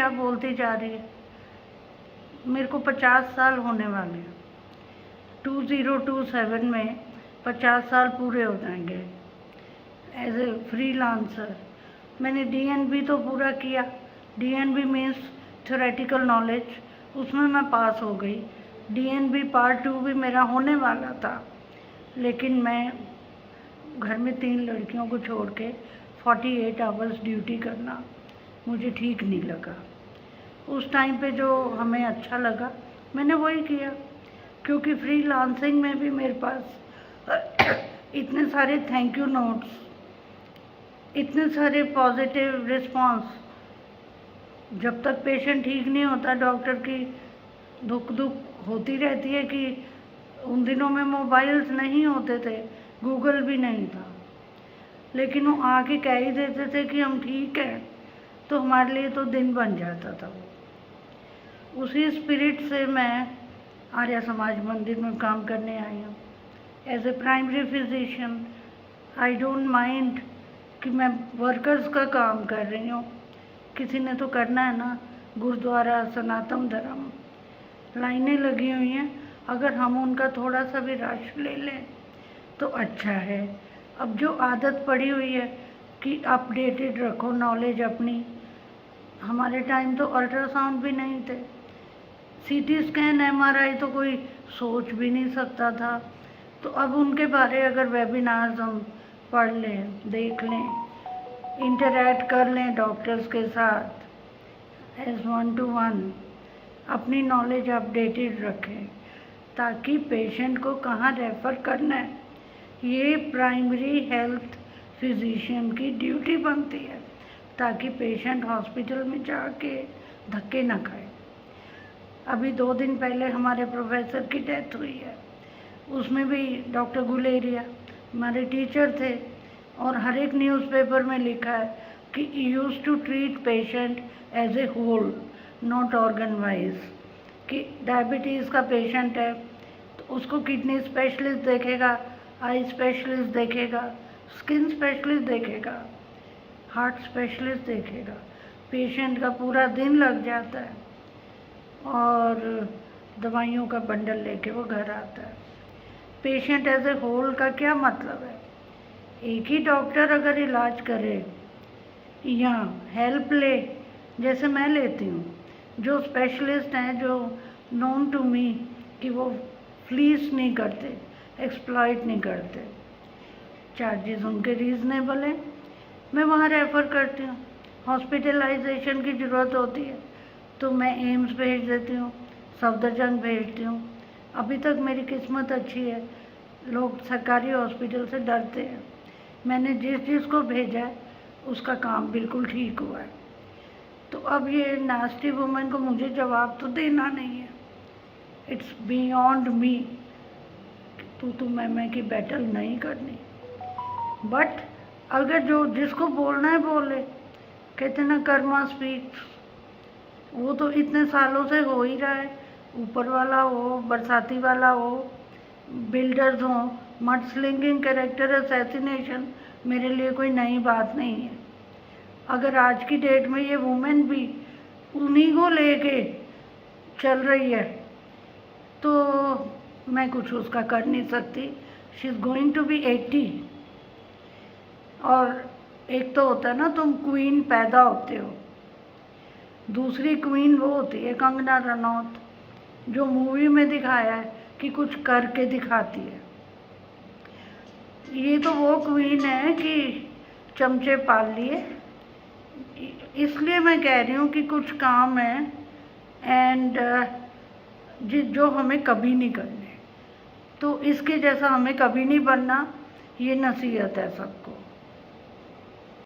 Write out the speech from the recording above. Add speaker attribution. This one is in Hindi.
Speaker 1: क्या बोलती जा रही है। मेरे को 50 साल होने वाले हैं, 2027 में 50 साल पूरे हो जाएंगे एज ए फ्रीलांसर। मैंने डीएनबी तो पूरा किया। डीएनबी मीन्स थ्योरेटिकल नॉलेज, उसमें मैं पास हो गई। डीएनबी पार्ट 2 भी मेरा होने वाला था, लेकिन मैं घर में 3 लड़कियों को छोड़ के 48 आवर्स ड्यूटी करना मुझे ठीक नहीं लगा। उस टाइम पे जो हमें अच्छा लगा मैंने वही किया, क्योंकि फ्रीलांसिंग में भी मेरे पास इतने सारे थैंक यू नोट्स, इतने सारे पॉजिटिव रिस्पांस। जब तक पेशेंट ठीक नहीं होता, डॉक्टर की दुख होती रहती है कि उन दिनों में मोबाइल्स नहीं होते थे, गूगल भी नहीं था, लेकिन वो आके कह ही देते थे कि हम ठीक हैं, तो हमारे लिए तो दिन बन जाता था। उसी स्पिरिट से मैं आर्य समाज मंदिर में काम करने आई हूँ as a primary physician. I don't mind कि मैं वर्कर्स का काम कर रही हूँ, किसी ने तो करना है ना। गुरुद्वारा, सनातन धर्म, लाइनें लगी हुई हैं, अगर हम उनका थोड़ा सा भी रश ले लें तो अच्छा है। अब जो आदत पड़ी हुई है कि अपडेटेड रखो नॉलेज अपनी, हमारे टाइम तो अल्ट्रासाउंड भी नहीं थे, सीटी स्कैन, एमआरआई तो कोई सोच भी नहीं सकता था। तो अब उनके बारे अगर वेबिनार्स हम पढ़ लें, देख लें, इंटरैक्ट कर लें डॉक्टर्स के साथ एज 1-to-1, अपनी नॉलेज अपडेटेड रखें, ताकि पेशेंट को कहाँ रेफ़र करना है, ये प्राइमरी हेल्थ फिजिशियन की ड्यूटी बनती है, ताकि पेशेंट हॉस्पिटल में जाके धक्के ना खाए। अभी 2 दिन पहले हमारे प्रोफेसर की डेथ हुई है, उसमें भी डॉक्टर गुलेरिया हमारे टीचर थे, और हर एक न्यूज़पेपर में लिखा है कि use to treat patient as a whole, not organ wise. कि डायबिटीज़ का पेशेंट है तो उसको किडनी स्पेशलिस्ट देखेगा, आई स्पेशलिस्ट देखेगा, स्किन स्पेशलिस्ट देखेगा, हार्ट स्पेशलिस्ट देखेगा। पेशेंट का पूरा दिन लग जाता है और दवाइयों का बंडल लेके वो घर आता है। पेशेंट एज ए होल का क्या मतलब है? एक ही डॉक्टर अगर इलाज करे या हेल्प ले, जैसे मैं लेती हूँ, जो स्पेशलिस्ट हैं, जो नोन टू मी कि वो फ्लीस नहीं करते, एक्सप्लॉइट नहीं करते, चार्जेस उनके रीज़नेबल हैं, मैं वहाँ रेफ़र करती हूँ। हॉस्पिटलाइजेशन की ज़रूरत होती है तो मैं एम्स भेज देती हूँ, सफदरजंग भेजती हूँ। अभी तक मेरी किस्मत अच्छी है, लोग सरकारी हॉस्पिटल से डरते हैं। मैंने जिस को भेजा है उसका काम बिल्कुल ठीक हुआ है। तो अब ये नास्टी वुमेन को मुझे जवाब तो देना नहीं है, इट्स बियॉन्ड मी। तू मैं की बैटल नहीं करनी, बट अगर जो जिसको बोलना है बोले। कहते ना कर्मा स्पीक्स, वो तो इतने सालों से हो ही रहा है। ऊपर वाला हो, बरसाती वाला हो, बिल्डर्स हो, मड स्लिंगिंग, कैरेक्टर असैसिनेशन मेरे लिए कोई नई बात नहीं है। अगर आज की डेट में ये वुमेन भी उन्हीं को लेके चल रही है तो मैं कुछ उसका कर नहीं सकती। She is going to be 80। और एक तो होता है ना, तुम क्वीन पैदा होते हो, दूसरी क्वीन वो होती है कंगना रनौत, जो मूवी में दिखाया है कि कुछ करके दिखाती है। ये तो वो क्वीन है कि चमचे पाल लिए। इसलिए मैं कह रही हूँ कि कुछ काम है एंड जो हमें कभी नहीं करने, तो इसके जैसा हमें कभी नहीं बनना, ये नसीहत है सबको।